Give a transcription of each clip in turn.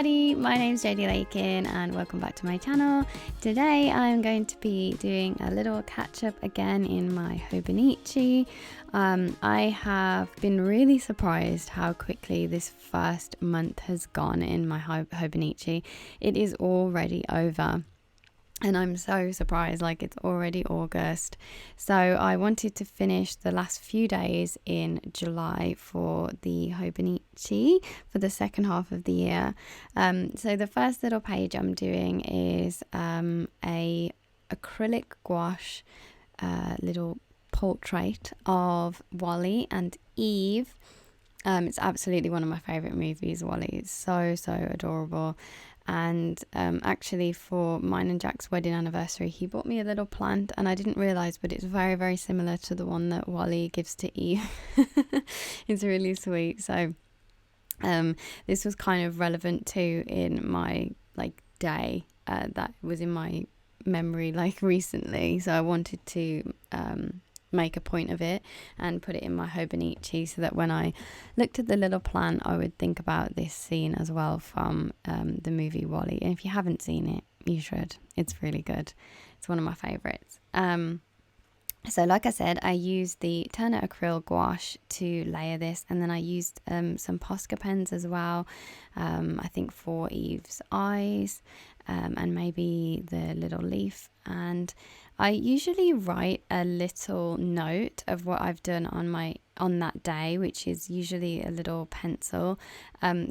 everybody, my name's Jodi Lakin and welcome back to my channel. Today I'm going to be doing a little catch up again in my Hobonichi. I have been really surprised how quickly this first month has gone in my Hobonichi. It is already over. And I'm so surprised, like it's already August. So I wanted to finish the last few days in July for the Hobonichi for the second half of the year. So the first little page I'm doing is a acrylic gouache little portrait of Wally and Eve. It's absolutely one of my favourite movies, Wally. It's so adorable. And actually for mine and Jack's wedding anniversary, he bought me a little plant and I didn't realise, but it's very similar to the one that Wally gives to Eve. It's really sweet. So this was kind of relevant too in my day that was in my memory recently. So I wanted to make a point of it and put it in my Hobonichi so that when I looked at the little plant I would think about this scene as well from the movie Wall-E. And if you haven't seen it, you should. It's really good. It's one of my favorites. So like I said, I used the Turner acrylic gouache to layer this, and then I used some Posca pens as well, I think for Eve's eyes and maybe the little leaf. And I usually write a little note of what I've done on that day, which is usually a little pencil.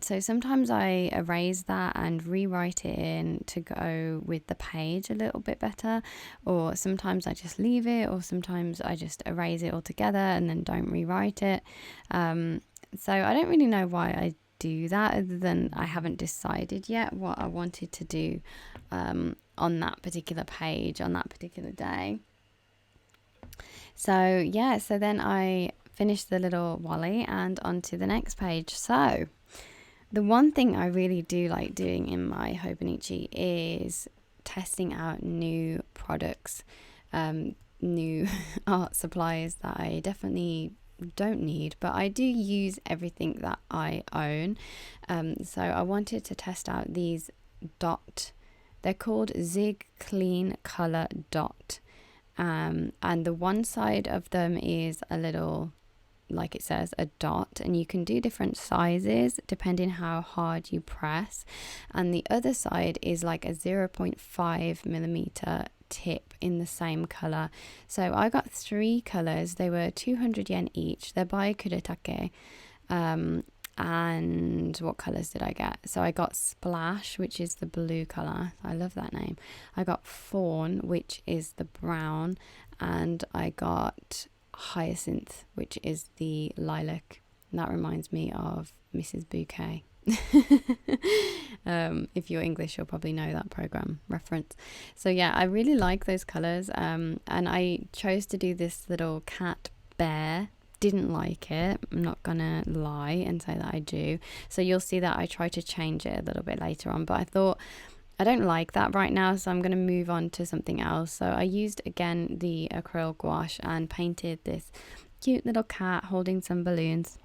So sometimes I erase that and rewrite it in to go with the page a little bit better, or sometimes I just leave it, or sometimes I just erase it altogether and then don't rewrite it. So I don't really know why I do that, other than I haven't decided yet what I wanted to do on that particular page on that particular day. So yeah, so then I finished the little Wally and onto the next page. So the one thing I really do like doing in my Hobonichi is testing out new products, new art supplies that I definitely don't need, but I do use everything that I own. So I wanted to test out these dot. They're called Zig Clean Color Dot, and the one side of them is a little, like it says, a dot, and you can do different sizes depending how hard you press, and the other side is like a 0.5 millimeter tip in the same color. So I got 3 colors. They were 200 yen each. They're by Kuretake. And what colors did I get? So I got Splash, which is the blue color. I love that name. I got Fawn, which is the brown, and I got Hyacinth, which is the lilac. And that reminds me of Mrs. Bouquet. If you're English, you'll probably know that program reference. So yeah, I really like those colors. And I chose to do this little cat bear. Didn't like it, I'm not gonna lie and say that I do. So you'll see that I try to change it a little bit later on, but I thought I don't like that right now, so I'm gonna move on to something else. So I used again the acrylic gouache and painted this cute little cat holding some balloons.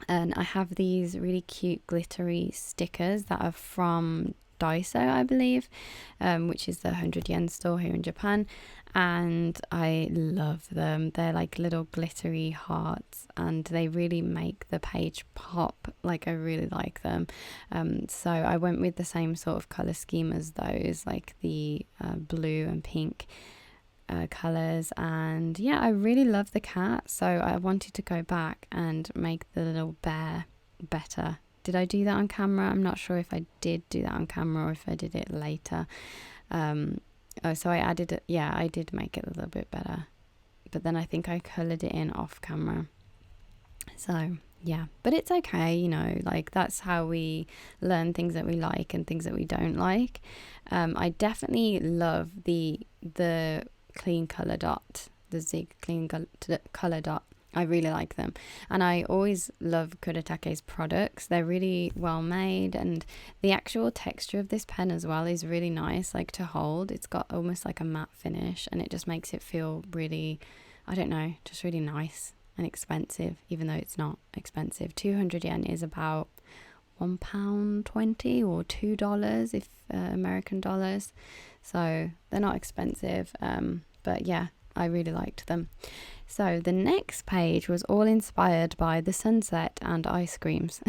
And I have these really cute glittery stickers that are from Daiso, I believe, which is the 100 yen store here in Japan, and I love them. They're like little glittery hearts and they really make the page pop. Like, I really like them. So I went with the same sort of color scheme as those, like the blue and pink colors. And yeah, I really love the cat, so I wanted to go back and make the little bear better. Did I do that on camera? I'm not sure if I did do that on camera or if I did it later. So I added it. Yeah, I did make it a little bit better, but then I think I colored it in off camera. So yeah, but it's okay, you know, like that's how we learn things that we like and things that we don't like. I definitely love the clean color dot, the Zig clean color dot. I really like them, and I always love Kuretake's products. They're really well made, and the actual texture of this pen as well is really nice, like to hold. It's got almost like a matte finish, and it just makes it feel really, I don't know, just really nice and expensive, even though it's not expensive. 200 yen is about £1.20 or $2 if American dollars. So they're not expensive, but yeah, I really liked them. So the next page was all inspired by the sunset and ice creams.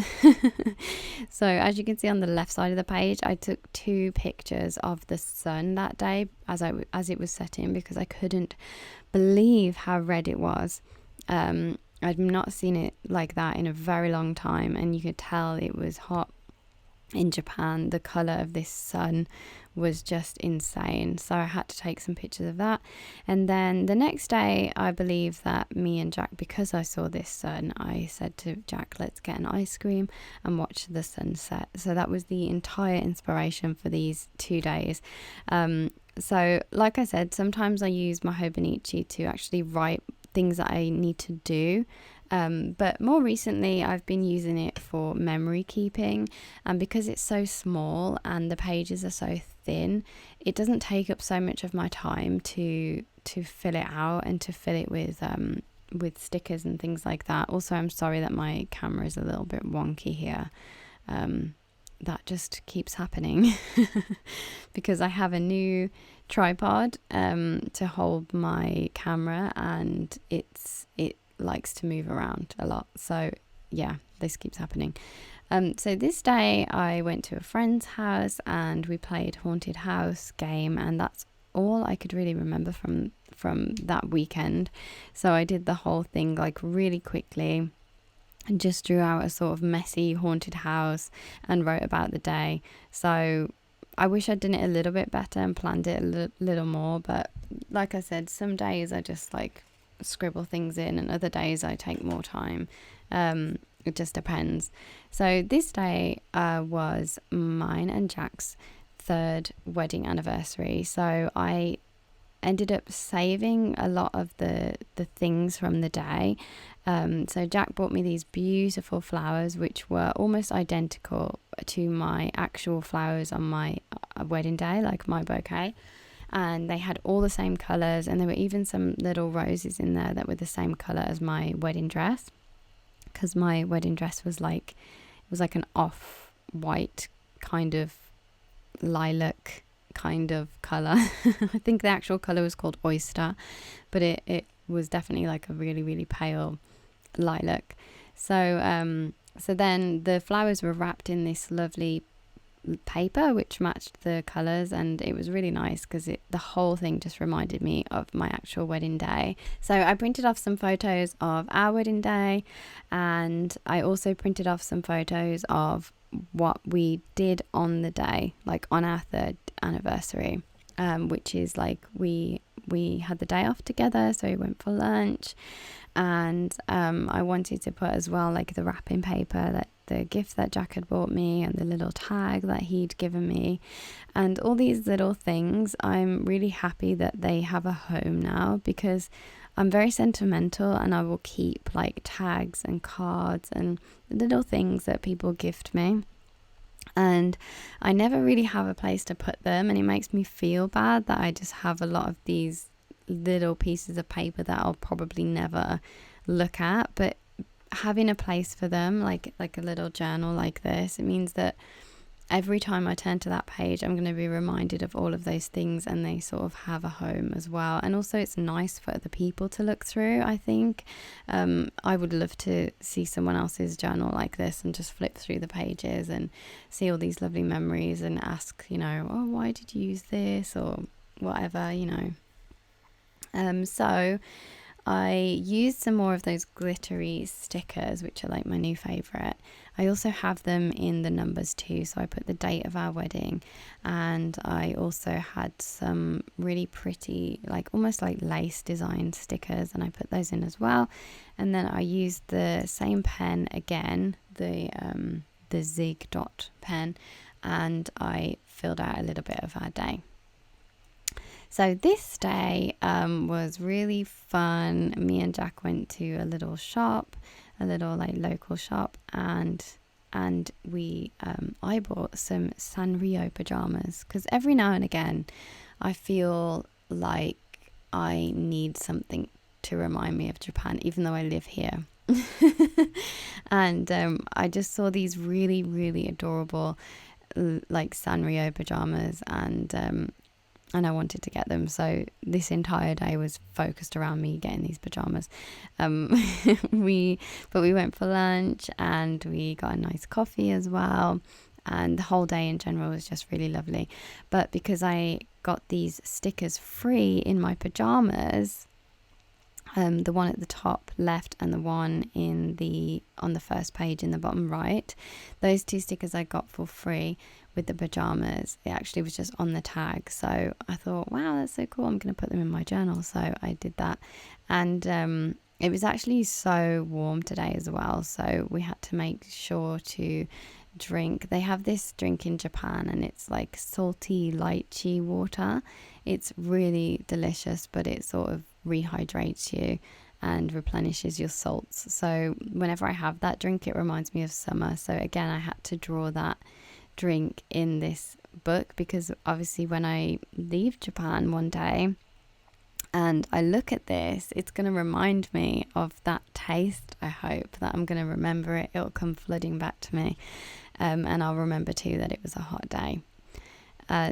So as you can see on the left side of the page, I took 2 pictures of the sun that day as it was setting, because I couldn't believe how red it was. I'd not seen it like that in a very long time, and you could tell it was hot in Japan. The colour of this sun was just insane, so I had to take some pictures of that. And then the next day, I believe that me and Jack, because I saw this sun, I said to Jack, let's get an ice cream and watch the sunset. So that was the entire inspiration for these 2 days. So like I said, sometimes I use my Hobonichi to actually write things that I need to do. But more recently, I've been using it for memory keeping, and because it's so small and the pages are so thin, it doesn't take up so much of my time to fill it out and to fill it with stickers and things like that. Also, I'm sorry that my camera is a little bit wonky here. That just keeps happening because I have a new tripod to hold my camera, and it likes to move around a lot. So yeah, this keeps happening. So this day I went to a friend's house and we played haunted house game, and that's all I could really remember from that weekend. So I did the whole thing like really quickly and just drew out a sort of messy haunted house and wrote about the day. So I wish I'd done it a little bit better and planned it a little more, but like I said, some days I just like scribble things in, and other days I take more time. It just depends. So this day was mine and Jack's 3rd wedding anniversary. So I ended up saving a lot of the things from the day. So Jack bought me these beautiful flowers, which were almost identical to my actual flowers on my wedding day, like my bouquet. And they had all the same colours, and there were even some little roses in there that were the same colour as my wedding dress, because my wedding dress was like, it was like an off-white kind of lilac kind of colour. I think the actual colour was called oyster, but it was definitely like a really, really pale lilac. So then the flowers were wrapped in this lovely paper which matched the colours, and it was really nice because the whole thing just reminded me of my actual wedding day. So I printed off some photos of our wedding day, and I also printed off some photos of what we did on the day, like on our 3rd anniversary, which is like we had the day off together, so we went for lunch, and I wanted to put as well like the wrapping paper, that the gift that Jack had bought me, and the little tag that he'd given me, and all these little things. I'm really happy that they have a home now, because I'm very sentimental, and I will keep like tags and cards and little things that people gift me, and I never really have a place to put them, and it makes me feel bad that I just have a lot of these little pieces of paper that I'll probably never look at. But having a place for them, like a little journal like this, it means that every time I turn to that page, I'm going to be reminded of all of those things, and they sort of have a home as well. And also it's nice for other people to look through, I think. I would love to see someone else's journal like this and just flip through the pages and see all these lovely memories and ask, oh, why did you use this, or whatever, So I used some more of those glittery stickers, which are like my new favourite. I also have them in the numbers too, so I put the date of our wedding, and I also had some really pretty, like almost like lace design stickers, and I put those in as well. And then I used the same pen again, the Zig dot pen, and I filled out a little bit of our day. So this day was really fun. Me and Jack went to a little shop, a little like local shop, and we I bought some Sanrio pajamas, because every now and again I feel like I need something to remind me of Japan, even though I live here. And I just saw these really, really adorable like Sanrio pajamas, and I wanted to get them. So this entire day was focused around me getting these pajamas. We went for lunch and we got a nice coffee as well. And the whole day in general was just really lovely. But because I got these stickers free in my pajamas, the one at the top left and the one on the first page in the bottom right, those two stickers I got for free with the pajamas. It actually was just on the tag, so I thought, wow, that's so cool, I'm going to put them in my journal. So I did that, and it was actually so warm today as well, so we had to make sure to drink. They have this drink in Japan and it's like salty lychee water. It's really delicious, but it sort of rehydrates you and replenishes your salts. So whenever I have that drink, it reminds me of summer. So again, I had to draw that drink in this book, because obviously when I leave Japan one day and I look at this, it's going to remind me of that taste. I hope that I'm going to remember it. It'll come flooding back to me. And I'll remember too that it was a hot day.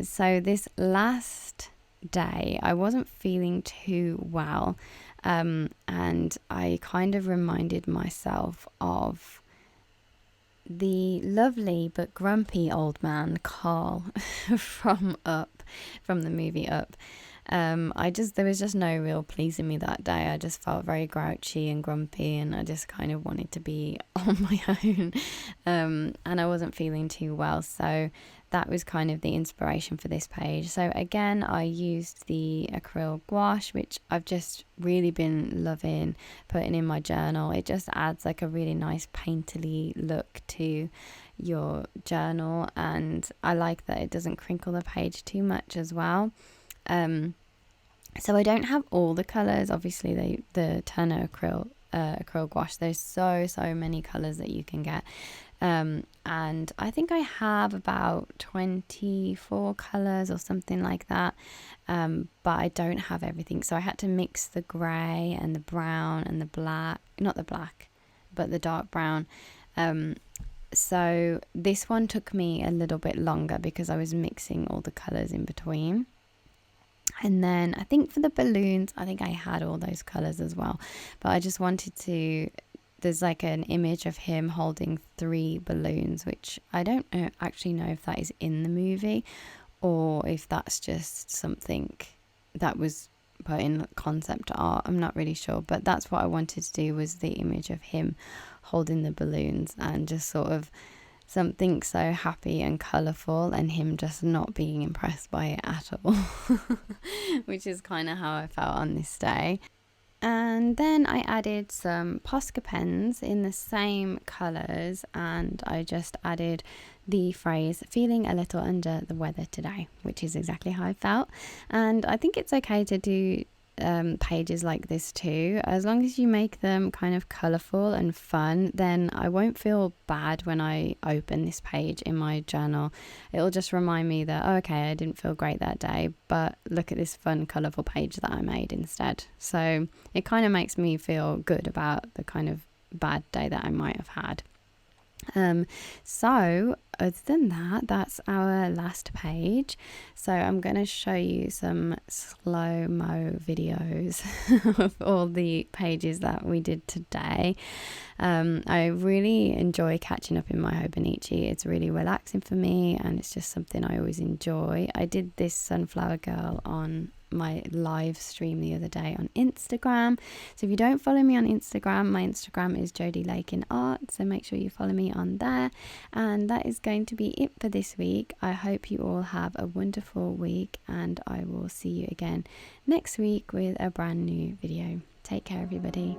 So this last day, I wasn't feeling too well. And I kind of reminded myself of the lovely but grumpy old man, Carl, from the movie Up. There was just no real pleasing me that day. I just felt very grouchy and grumpy, and I just kind of wanted to be on my own. And I wasn't feeling too well, so that was kind of the inspiration for this page. So again, I used the acrylic gouache, which I've just really been loving putting in my journal. It just adds like a really nice painterly look to your journal, and I like that it doesn't crinkle the page too much as well. So I don't have all the colours. Obviously, the Turner acrylic gouache, there's so many colours that you can get. And I think I have about 24 colours or something like that. But I don't have everything. So I had to mix the grey and the brown and the black, not the black, but the dark brown. So this one took me a little bit longer because I was mixing all the colours in between. And then I think for the balloons, I think I had all those colours as well. But I just wanted to, there's like an image of him holding 3 balloons, which I don't actually know if that is in the movie or if that's just something that was put in concept art. I'm not really sure. But that's what I wanted to do, was the image of him holding the balloons and just sort of something so happy and colourful, and him just not being impressed by it at all, which is kind of how I felt on this day. And then I added some Posca pens in the same colours, and I just added the phrase "feeling a little under the weather today," which is exactly how I felt. And I think it's okay to do pages like this too, as long as you make them kind of colourful and fun. Then I won't feel bad when I open this page in my journal. It'll just remind me that, oh, okay, I didn't feel great that day, but look at this fun colourful page that I made instead. So it kind of makes me feel good about the kind of bad day that I might have had. So other than that, that's our last page. So I'm going to show you some slow-mo videos of all the pages that we did today. I really enjoy catching up in my Hobonichi. It's really relaxing for me, and it's just something I always enjoy. I did this sunflower girl on my live stream the other day on Instagram. So if you don't follow me on Instagram, my Instagram is Jodi Lakin Art, so make sure you follow me on there. And that is going to be it for this week. I hope you all have a wonderful week, and I will see you again next week with a brand new video. Take care, everybody.